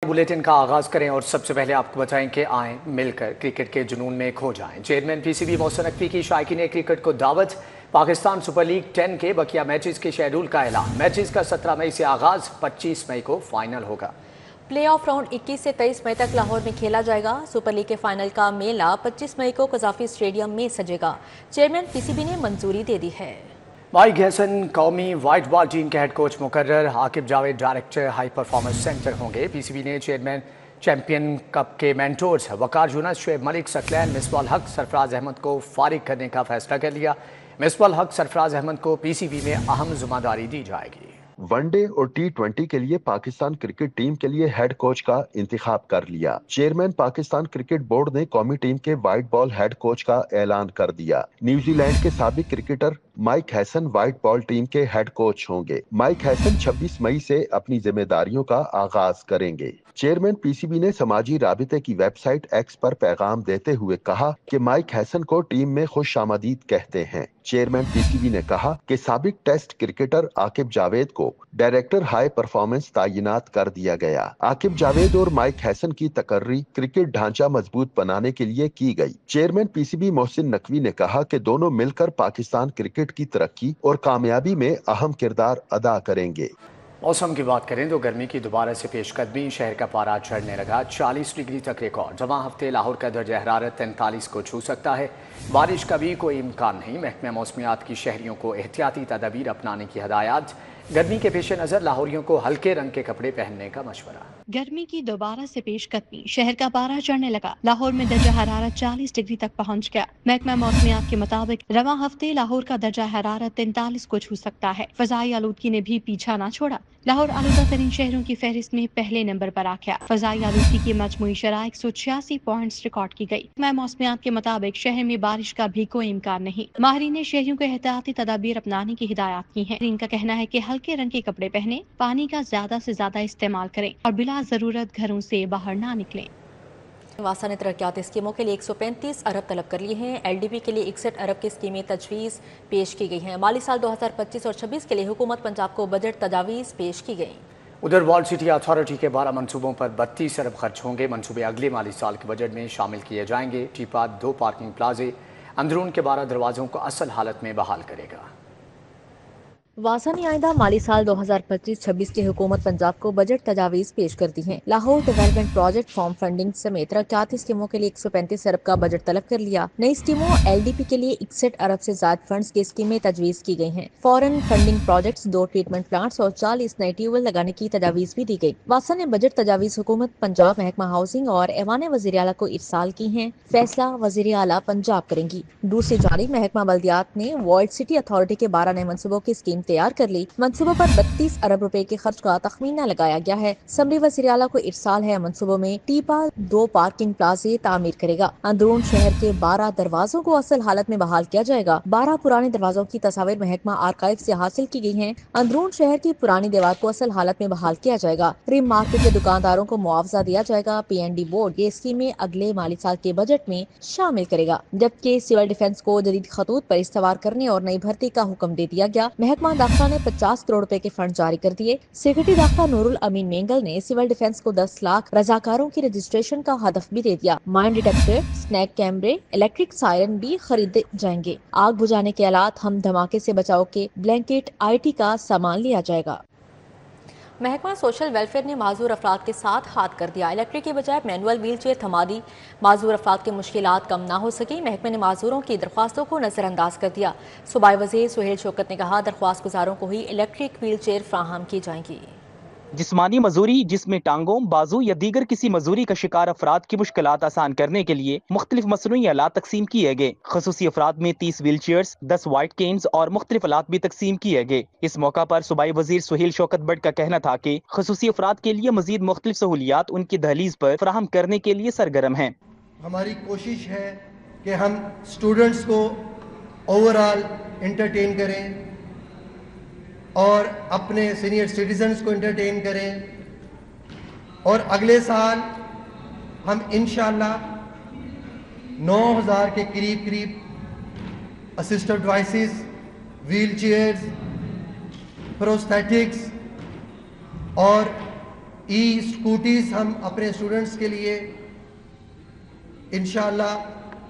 Bulletin का आगाज करें और सबसे पहले आपको बताएं कि आएं मिलकर क्रिकेट के जुनून में खो जाएं। चेयरमैन पीसीबी मोहसिन नकवी की शायकीन क्रिकेट को दावत। पाकिस्तान सुपर लीग 10 के बकिया मैचेस के शेड्यूल का ऐलान। मैचेस का 17 मई से आगाज, 25 मई को फाइनल होगा। प्ले ऑफ राउंड 21 से 23 मई तक लाहौर में खेला जाएगा। सुपर लीग के फाइनल का मेला 25 मई को कजाफी स्टेडियम में सजेगा। चेयरमैन पीसीबी ने मंजूरी दे दी है। माइक हैसन कौमी वाइट बॉल टीम के हेड कोच मुकर्रर। Aqib Javed director high performance centre होंगे। पीसीबी ने चेयरमैन चैंपियन कप के मेंटोर्स वकार यूनुस, शुएब मलिक, सकलैन, मिसबाह अल हक, सरफराज अहमद को फारिग करने का फैसला कर लिया। मिसबाह अल हक, सरफराज अहमद को पीसीबी में अहम जिम्मेदारी दी जाएगी। वनडे और T20 के लिए पाकिस्तान क्रिकेट टीम के लिए हेड कोच का इंतखाब कर लिया। चेयरमैन पाकिस्तान क्रिकेट बोर्ड ने कौमी टीम के वाइट बॉल हेड कोच का ऐलान कर दिया। न्यूजीलैंड के साबिक cricketer mic Hesson white ball team के हेड कोच होंगे। माइक हैसन 26 मई से अपनी जिम्मेदारियों का आगाज करेंगे। चेयरमैन पीसीबी ने समाजी राबिते की वेबसाइट एक्स पर पैगाम देते हुए कहा कि माइक हैसन को टीम में खुशामदीद कहते हैं। चेयरमैन पीसीबी ने कहा कि साबिक टेस्ट क्रिकेटर आकिब जावेद को डायरेक्टर हाई परफॉर्मेंस तैनात कर दिया गया। आकिब जावेद और माइक हैसन की तकर्री क्रिकेट ढांचा मजबूत बनाने के लिए की गई। चेयरमैन पीसीबी मोहसिन नकवी ने कहा कि दोनों मिलकर पाकिस्तान क्रिकेट की तरक्की और कामयाबी में अहम किरदार अदा करेंगे। मौसम की बात करें तो गर्मी की दोबारा से पेशकदमी। शहर का पारा चढ़ने लगा, 40 डिग्री तक रिकॉर्ड। जमा हफ्ते लाहौर का दर्जा हरारत 43 को छू सकता है। बारिश का भी कोई इम्कान नहीं। महकमा मौसमियात की शहरियों को एहतियाती तदाबीर अपनाने की हदायत। गर्मी के पेश नज़र लाहौरियों को हल्के रंग के कपड़े पहनने का मशवरा। गर्मी की दोबारा से पेशकदमी। शहर का पारा चढ़ने लगा। लाहौर में दर्जा हरारत 40 डिग्री तक पहुंच गया। महकमा मौसमियात के मुताबिक रवा हफ्ते लाहौर का दर्जा हरारत 43 को छू सकता है। फजाई आलूदगी ने भी पीछा न छोड़ा। लाहौर आलूदा तरीन शहरों की फहरिस्त में पहले नंबर पर आ गया। फजाई आलूदगी की मजमूई शरह 186 पॉइंट्स रिकॉर्ड की गई। महकमा मौसमियात के मुताबिक शहर में बारिश का भी कोई इम्कान नहीं। माहिरीन ने शहरियों को एहतियाती तदाबीर अपनाने की हिदायत की है। इनका कहना है कि हल्के रंग के कपड़े पहने, पानी का ज्यादा से ज्यादा इस्तेमाल करें और बिला जरूरत घरों से बाहर ना निकलें। वासा ने तरक्याती स्कीमों के लिए 135 अरब तलब कर लिए हैं। LDP के लिए 61 अरब की स्कीमें तजवीज़ पेश की गई हैं। माली साल 2025 और 26 के लिए हुकूमत पंजाब को बजट तजावीज़ पेश की गई। उधर वर्ल्ड सिटी अथॉरिटी के 12 मंसूबों पर 32 अरब खर्च होंगे। मंसूबे अगले माली साल के बजट में शामिल किए जाएंगे। टीपा 2 पार्किंग प्लाजे अंदरून के 12 दरवाजों को असल हालत में बहाल करेगा। वासा ने आइंदा माली साल 2025-26 के हुकूमत पंजाब को बजट तजावीज़ पेश कर दी हैं। Lahore development project form funding समेत तरक्याती स्कीमों के लिए 135 अरब का बजट तलब कर लिया। नई स्कीमों LDP के लिए 61 अरब से ज्यादा फंड्स की स्कीमें तजवीज़ की गई हैं। Foreign funding projects, 2 treatment plants और 40 नए ट्यूबवेल लगाने की तजावीज़ भी दी गई। वासा ने बजट तजावीज़ हुकूमत पंजाब, महकमा हाउसिंग और ऐवान वज़ीर आला को इरसाल की हैं। फैसला वज़ीर आला पंजाब करेंगी। दूसरी जानिब महकमा बल्दियात ने वर्ल्ड सिटी अथॉरिटी के 12 नए मंसूबों की स्कीम तैयार कर ली। मंसूबों पर 32 अरब रुपए के खर्च का तखमीना लगाया गया है। समरी वज़ीर आला को इरसाल है। मंसूबों में टीपा 2 पार्किंग प्लाजे तामीर करेगा। अंदरून शहर के 12 दरवाजों को असल हालत में बहाल किया जाएगा। 12 पुराने दरवाजों की तस्वीर महकमा आर्काइव से हासिल की गई है। अंदरून शहर की पुरानी दीवार को असल हालत में बहाल किया जाएगा। रिम मार्केट के दुकानदारों को मुआवजा दिया जाएगा। PND बोर्ड ये स्कीमें अगले माली साल के बजट में शामिल करेगा। जबकि सिविल डिफेंस को जदीद खतूत पर इस्तवार करने और नई भर्ती का हुक्म दे दिया गया। महकमा दाखिला ने 50 करोड़ रुपए के फंड जारी कर दिए। सेक्रेटरी दाखिला नूरुल अमीन मेंगल ने सिविल डिफेंस को 10 लाख रजाकारों की रजिस्ट्रेशन का हदफ भी दे दिया। माइन डिटेक्टर, स्नैक कैमरे, इलेक्ट्रिक सायरन भी खरीदे जाएंगे। आग बुझाने के आलात, हम धमाके से बचाव के ब्लैंकेट, IT का सामान लिया जाएगा। महकमा सोशल वेलफेयर ने माजूर अफराद के साथ हाथ कर दिया। इलेक्ट्रिक की बजाय मैनुअल व्हील चेयर थमा दी। माजूर अफराद की मुश्किलात कम ना हो सकी। महकमे ने माजूरों की दरख्वास्तों को नज़रअंदाज कर दिया। सूबाई वज़ीर सुहेल शौकत ने कहा, दरख्वास्त गुजारों को ही इलेक्ट्रिक व्हील चेयर फ्राहम की जाएंगी। जिस्मानी मजूरी, जिसमें टांगों, बाजू या दीगर किसी मजूरी का शिकार अफराद की मुश्किलात आसान करने के लिए मुख्तलिफ मसनूई आलात तकसीम किए गए। खसूसी अफराद में 30 व्हील चेयर्स, 10 वाइट केन्स और मुख्तलिफ आलात भी तकसीम किए गए। इस मौका पर सूबाई वजीर सुहेल शौकत बट का कहना था कि खसूसी अफराद के लिए मजीद मुख्तलिफ सहूलियात उनकी दहलीज पर फराहम करने के लिए सरगर्म हैं। हमारी कोशिश है कि हम स्टूडेंट्स को ओवरऑल एंटरटेन करें और अपने सीनियर सिटीजन्स को एंटरटेन करें और अगले साल हम इंशाअल्लाह 9000 के करीब assistive devices, wheel chairs, prosthetics और स्कूटीज हम अपने स्टूडेंट्स के लिए इंशाअल्लाह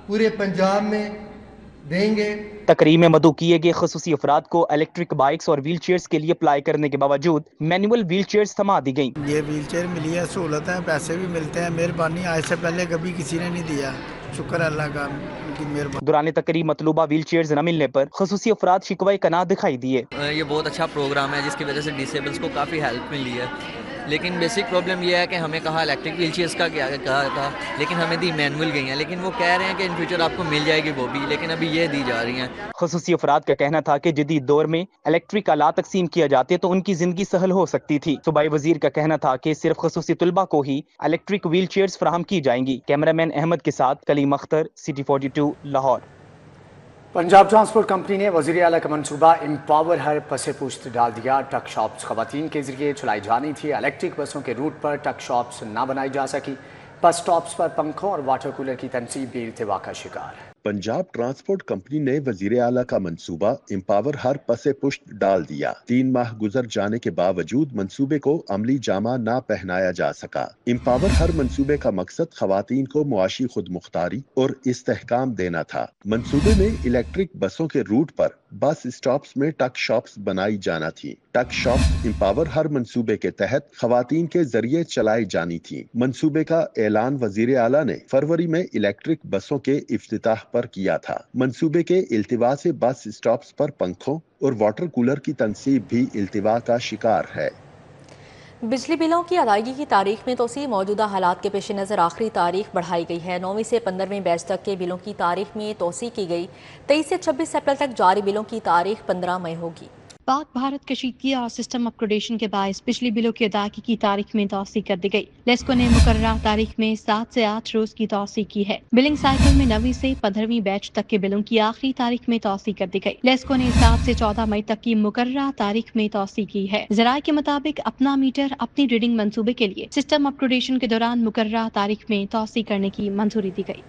पूरे पंजाब में देंगे। तकरीब में मदऊ किए गए खसूसी अफराद को इलेक्ट्रिक बाइक्स और व्हील चेयर्स के लिए अप्लाई करने के बावजूद मैनुअल व्हील चेयर्स थमा दी गयी। ये व्हील चेयर मिली है, सहूलत है, पैसे भी मिलते हैं, मेहरबानी, आज से पहले कभी किसी ने नहीं दिया, शुक्र अल्लाह का, उनकी मेहरबानी। दौरान तकरीब मतलूबा व्हील चेयर्स न मिलने पर खसूसी अफराद शिकवा कना दिखाई दिए। ये बहुत अच्छा प्रोग्राम है जिसकी वजह से डिसेबल्स को काफ़ी हेल्प मिली है, लेकिन बेसिक प्रॉब्लम ये है कि हमें कहा इलेक्ट्रिक व्हील चेयर्स का क्या कहा था, लेकिन हमें दी मैनुअल गई हैं, लेकिन वो कह रहे हैं कि इन फ्यूचर आपको मिल जाएगी वो भी, लेकिन अभी ये दी जा रही हैं। खसूसी अफराद का कहना था कि जदीद दौर में इलेक्ट्रिक आला तकसीम किया जाते तो उनकी जिंदगी सहल हो सकती थी। सूबाई वजीर का कहना था कि सिर्फ खसूसी तुलबा को ही इलेक्ट्रिक व्हील चेयर्स फराहम की जाएंगी। कैमरामैन अहमद के साथ Kaleem Akhtar, city 42, Lahore. Punjab transport company ने वज़ीर आला का मंसूबा एम्पावर हर पसे पुश्त डाल दिया। ट्रक शॉप्स खवातीन के जरिए चलाई जानी थी। इलेक्ट्रिक बसों के रूट पर ट्रक शॉप्स ना बनाई जा सकी। बस स्टॉप्स पर पंखों और वाटर कूलर की तनसीब भी इल्तिवा का शिकार है। पंजाब ट्रांसपोर्ट कंपनी ने वजीर आला का मंसूबा एम्पावर हर पसे पुश्त डाल दिया। 3 माह गुजर जाने के बावजूद मंसूबे को अमली जामा ना पहनाया जा सका। एम्पावर हर मंसूबे का मकसद खवातीन को मुआशी खुद मुख्तारी और इस्तेहकाम देना था। मंसूबे में इलेक्ट्रिक बसों के रूट पर बस स्टॉप्स में टक शॉप्स बनाई जाना थी। टक शॉप्स एम्पावर हर मंसूबे के तहत खवातीन के जरिए चलाई जानी थी। मंसूबे का ऐलान वजीर आला ने फरवरी में इलेक्ट्रिक बसों के इफ्तिताह पर किया था। मंसूबे के इल्तिवा से बस स्टॉप्स पर पंखों और वाटर कूलर की तनसीब भी इल्तिवा का शिकार है। बिजली बिलों की अदायगी की तारीख में तोसी मौजूदा हालात के पेश नज़र आखिरी तारीख बढ़ाई गई है। 9वीं से 15वीं बैच तक के बिलों की तारीख में तोसी की गई। 23 से 26 अप्रैल तक जारी बिलों की तारीख 15 मई होगी। पाक भारत कशीदगी और सिस्टम अपग्रेडेशन के बायस बिजली बिलों की अदायगी की तारीख में तौसी कर दी गई। लेस्को ने मुकर्ररा तारीख में 7 से 8 रोज की तौसी की है। बिलिंग साइकिल में 9वीं से 15वीं बैच तक के बिलों की आखिरी तारीख में तौसी कर दी गई। लेस्को ने 7 से 14 मई तक की मुकर्ररा तारीख में तौसी की है। ज़राए के मुताबिक अपना मीटर अपनी रीडिंग मंसूबे के लिए सिस्टम अपग्रेडेशन के दौरान मुकर्ररा तारीख में तौसी करने की मंजूरी दी गई।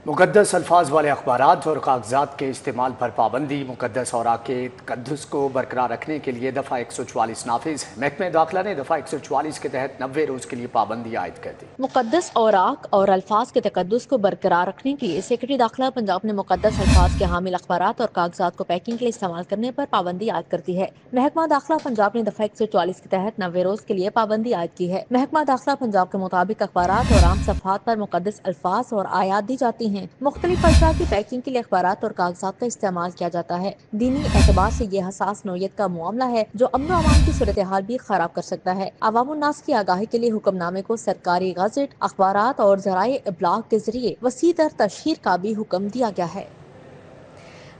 मुक़द्दस अल्फाज वाले अखबारात और कागजात के इस्तेमाल पर पाबंदी। मुक़द्दस औराक के तक़द्दुस को बरकरार रखने के लिए दफ़ा 144 नाफिज। महकमे दाखिला ने दफ़ा 144 के तहत 90 रोज़ के लिए पाबंदी आयद कर दी। मुक़द्दस औराक और अल्फाज के तक़द्दुस को बरकरार रखने के लिए सेक्रेटरी दाखिला पंजाब ने मुक़द्दस अल्फाज के हामिल अखबारात और कागजात को पैकिंग के लिए इस्तेमाल करने पर पाबंदी आयद कर दी है। महकमा दाखिला पंजाब ने दफ़ा 144 के तहत 90 रोज़ के लिए पाबंदी आयद की है। महकमा दाखिला पंजाब के मुताबिक अखबारात और आम सफ़हात पर मुक़द्दस अल्फाज और आयात दी जाती हैं। मुख्तलिफ अज़्ज़ा की पैकिंग के लिए अखबारात और कागजात का इस्तेमाल किया जाता है। दीनी एतबार से ये हसास नौयत का मामला है जो अमन अमान की सूरत हाल भी खराब कर सकता है। अवामुन्नास की आगाही के लिए हुक्मनामे को सरकारी गज़ट, अखबारात और ज़राए इब्लाग के जरिए वसी तर तशहीर का भी हुक्म दिया गया है।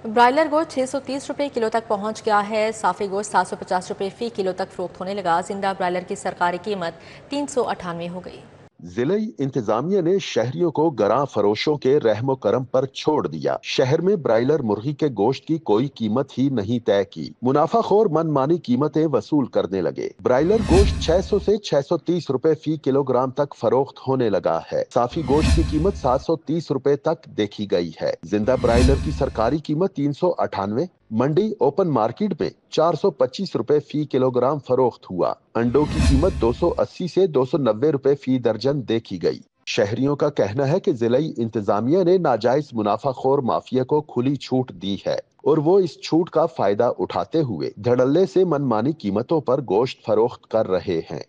ब्रायलर गोश्त 630 रुपए किलो तक पहुंच गया है। साफी गोश्त 750 रुपए फी किलो तक फरोख्त होने लगा। जिंदा ब्रायलर की सरकारी कीमत 398 हो गई। जिले इंतजामिया ने शहरियों को गरां फरोशों के रहमो करम पर छोड़ दिया। शहर में ब्रायलर मुर्गी के गोश्त की कोई कीमत ही नहीं तय की। मुनाफाखोर मनमानी कीमतें वसूल करने लगे। ब्रायलर गोश्त 600 से 630 रुपए फी किलोग्राम तक फरोख्त होने लगा है। साफी गोश्त की कीमत 730 रुपए तक देखी गई है। जिंदा ब्रायलर की सरकारी कीमत 398, मंडी ओपन मार्केट में 425 रुपए फी किलोग्राम फरोख्त हुआ। अंडों की कीमत 280 से 290 रुपए फी दर्जन देखी गई। शहरियों का कहना है कि जिला इंतजामिया ने नाजायज मुनाफाखोर माफिया को खुली छूट दी है और वो इस छूट का फायदा उठाते हुए धड़ल्ले से मनमानी कीमतों पर गोश्त फरोख्त कर रहे हैं।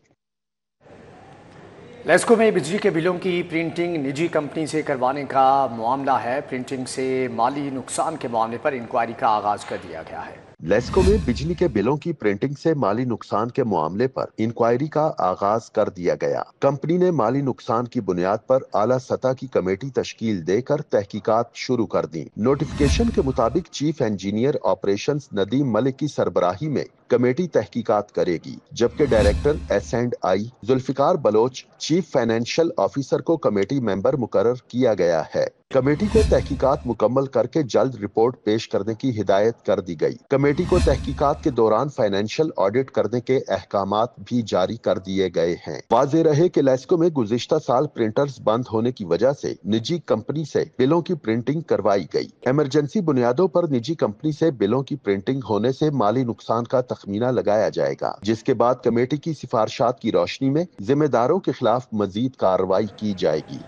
लेस्को में बिजली के बिलों की प्रिंटिंग निजी कंपनी से करवाने का मामला है। प्रिंटिंग से माली नुकसान के मामले पर इंक्वायरी का आगाज कर दिया गया है। लेस्को में बिजली के बिलों की प्रिंटिंग से माली नुकसान के मामले पर इंक्वायरी का आगाज कर दिया गया। कंपनी ने माली नुकसान की बुनियाद पर आला सतह की कमेटी तश्कील देकर तहकीकात शुरू कर दी। नोटिफिकेशन के मुताबिक chief engineer operations Nadeem Malik की सरबराही में कमेटी तहकीकात करेगी, जबकि director S&I Zulfiqar Baloch chief financial officer को कमेटी मेंबर मुकर्रर किया गया है। कमेटी को तहकीकात मुकम्मल करके जल्द रिपोर्ट पेश करने की हिदायत कर दी गई। कमेटी को तहकीकात के दौरान फाइनेंशियल ऑडिट करने के अहकामात भी जारी कर दिए गए हैं। वाज़ेह रहे कि लेस्को में गुज़िश्ता साल प्रिंटर्स बंद होने की वजह से निजी कंपनी से बिलों की प्रिंटिंग करवाई गई। इमरजेंसी बुनियादों पर निजी कंपनी से बिलों की प्रिंटिंग होने से माली नुकसान का तखमीना लगाया जाएगा, जिसके बाद कमेटी की सिफारिशात की रोशनी में जिम्मेदारों के खिलाफ मजीद कार्रवाई की जाएगी।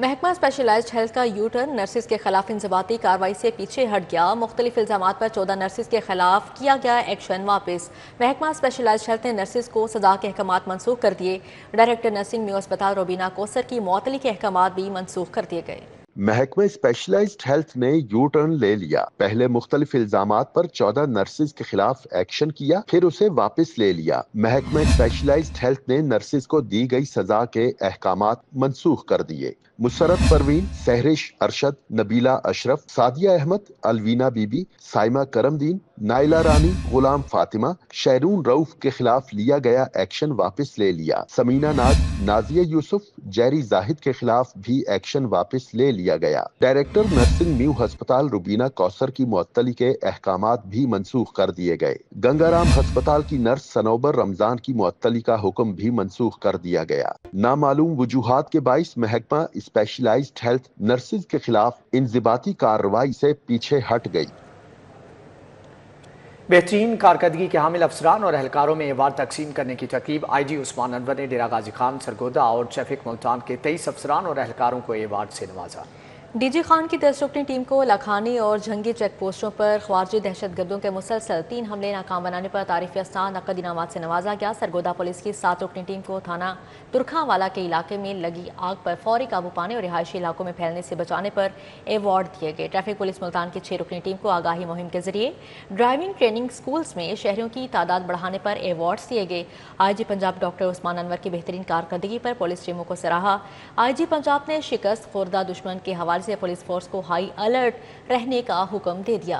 महकमा स्पेशलाइज्ड हेल्थ का यू टर्न, नर्सिस के खिलाफ इंजबाती कार्रवाई से पीछे हट गया। मुख्तलिफ इल्जामात पर 14 नर्सिस के खिलाफ किया गया एक्शन वापस। महकमा स्पेशलाइज्ड हेल्थ ने नर्सिस को सजा के अहकामात मनसूख कर दिए। डायरेक्टर नर्सिंग न्यू अस्पताल रोबीना कोसर की मुअत्तली के अहकामात भी मनसूख कर दिए गए। महकमा स्पेशलाइज्ड हेल्थ ने यू टर्न ले लिया। पहले मुख्तलिफ इल्जामात पर 14 नर्सिस के खिलाफ एक्शन किया, फिर उसे वापस ले लिया। महकमा स्पेशलाइज्ड हेल्थ ने नर्सिस को दी गई सजा के अहकामात मनसूख कर दिए। मुसरत परवीन, सहरिश अरशद, नबीला अशरफ, सादिया अहमद, अलवीना बीबी, साइमा करमदीन, नाइला रानी, गुलाम फातिमा, शहरून रऊफ के खिलाफ लिया गया एक्शन वापस ले लिया। समीना नाज, नाजिया यूसुफ, जैरी जाहिद के खिलाफ भी एक्शन वापस ले लिया गया। डायरेक्टर नर्सिंग न्यू अस्पताल रुबीना कौसर की मुअत्तली के अहकामात भी मनसूख कर दिए गए। गंगाराम अस्पताल की नर्स सनोबर रमजान की मुअत्तली का हुक्म भी मनसूख कर दिया गया। नामालूम वजूहात के बाइस महकमा स्पेशलाइज्ड हेल्थ नर्सिस के खिलाफ इंजिबाती कार्रवाई से पीछे हट गई। बेहतरीन कारकर्दगी के हामिल अफसरान और एहलकारों में एवार्ड तकसीम करने की तरकीब IG उस्मान अनवर ने डेरा गाजी खान, सरगोदा और ट्रैफिक मुल्तान के 23 अफसरान और एहलकारों को एवार्ड से नवाजा। DG खान की 10 रुकनी टीम को लखानी और झंगी चेक पोस्टों पर ख्वारजी दहशतगर्दों के मुसलसल 3 हमले नाकाम बनाने पर तारीफ याफ्ता नकद इनामात से नवाजा गया। सरगोदा पुलिस की 7 रुकनी टीम को थाना तुरखावाला के इलाके में लगी आग पर फौरी काबू पाने और रिहायशी इलाकों में फैलने से बचाने पर एवार्ड दिए गए। ट्रैफिक पुलिस मुल्तान की 6 रुकनी टीम को आगाही मुहिम के जरिए ड्राइविंग ट्रेनिंग स्कूल्स में शहरियों की तादाद बढ़ाने पर एवार्ड्स दिए गए। IG पंजाब डॉक्टर उस्मान अनवर की बेहतरीन कारकर्दगी पर पुलिस टीमों को सराहा। IG पंजाब ने शिकस्त खुर्दा दुश्मन के हवाले से पुलिस फोर्स को हाई अलर्ट रहने का हुक्म दे दिया।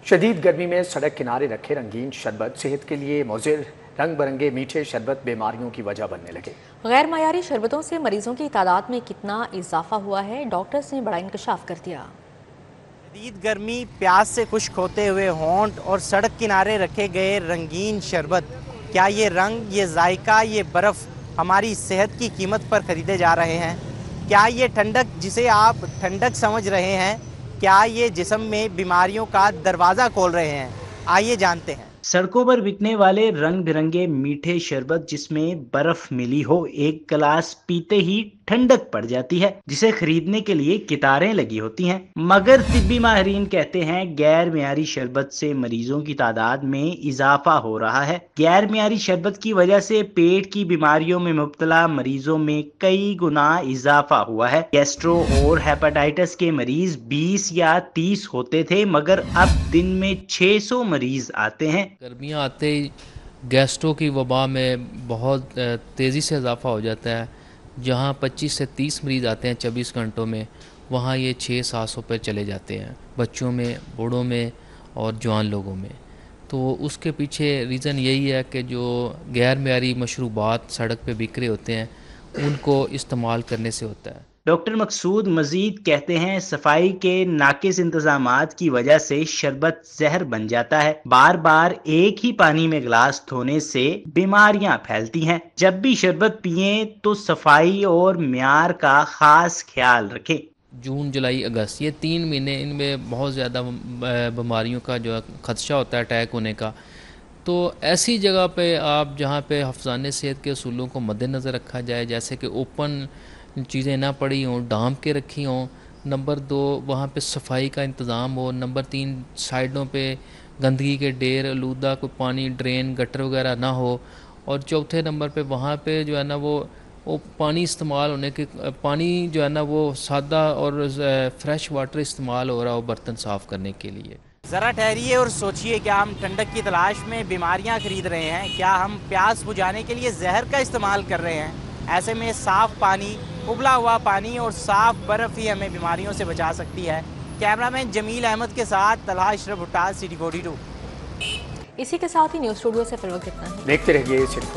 शदीद गर्मी में सड़क किनारे रखे रंगीन शरबत सेहत के लिए मुज़िर। रंग बरंगे मीठे शरबत बीमारियों की वजह बनने लगे। गैर मयारी शरबतों से मरीजों की तादाद में कितना इजाफा हुआ है, डॉक्टर्स ने बड़ा इंकशाफ कर दिया। शदीद गर्मी, प्यास से खुश्क होते हुए होंठ और सड़क किनारे रखे गए रंगीन शरबत, क्या ये रंग, ये जायका, ये बर्फ़ हमारी सेहत की कीमत पर ख़रीदे जा रहे हैं? क्या ये ठंडक जिसे आप ठंडक समझ रहे हैं, क्या ये जिस्म में बीमारियों का दरवाज़ा खोल रहे हैं? आइए जानते हैं। सड़कों पर बिकने वाले रंग बिरंगे मीठे शरबत जिसमें बर्फ मिली हो, एक गिलास पीते ही ठंडक पड़ जाती है, जिसे खरीदने के लिए कितारें लगी होती हैं। मगर तिब्बी माहिरीन कहते हैं गैर मियारी शरबत से मरीजों की तादाद में इजाफा हो रहा है। गैर मियारी शरबत की वजह से पेट की बीमारियों में मुब्तला मरीजों में कई गुना इजाफा हुआ है। गैस्ट्रो और हेपेटाइटिस के मरीज 20 या 30 होते थे, मगर अब दिन में 600 मरीज आते हैं। गर्मियाँ आते ही गैस्ट्रो की वबा में बहुत तेज़ी से इजाफा हो जाता है। जहाँ 25 से 30 मरीज़ आते हैं 24 घंटों में, वहाँ ये 600-700 पर चले जाते हैं, बच्चों में, बूढ़ों में और जवान लोगों में। तो उसके पीछे रीज़न यही है कि जो गैर मियारी मशरूबात सड़क पे बिक रहे होते हैं, उनको इस्तेमाल करने से होता है। डॉक्टर मकसूद मजीद कहते हैं सफाई के नाकिस इंतजामात की वजह से शरबत जहर बन जाता है। बार बार एक ही पानी में गिलास धोने से बीमारियां फैलती हैं। जब भी शरबत पिएं तो सफाई और म्यार का खास ख्याल रखें। जून, जुलाई, अगस्त ये 3 महीने, इनमें बहुत ज़्यादा बीमारियों का जो खदशा होता है अटैक होने का। तो ऐसी जगह पे आप जहाँ पे हिफ़्ज़ान सेहत के असूलों को मद्देनज़र रखा जाए, जैसे कि ओपन चीज़ें ना पड़ी हों, डांप के रखी हों। नंबर 2, वहाँ पे सफाई का इंतज़ाम हो। नंबर 3, साइडों पे गंदगी के ढेर, आलूदा कोई पानी, ड्रेन, गटर वगैरह ना हो। और चौथे नंबर पे वहाँ पे जो है ना वो पानी इस्तेमाल होने के, पानी जो है ना वो सादा और फ्रेश वाटर इस्तेमाल हो रहा हो बर्तन साफ़ करने के लिए। ज़रा ठहरिए और सोचिए, क्या हम ठंडक की तलाश में बीमारियां खरीद रहे हैं? क्या हम प्यास बुझाने के लिए जहर का इस्तेमाल कर रहे हैं? ऐसे में साफ़ पानी, उबला हुआ पानी और साफ़ बर्फ़ ही हमें बीमारियों से बचा सकती है। कैमरामैन जमील अहमद के साथ तलहा अशरफ भुट्टाज, सिटी 42। इसी के साथ ही न्यूज़ स्टूडियो से फिलहाल इतना ही। देखते रहिए सिटी 42।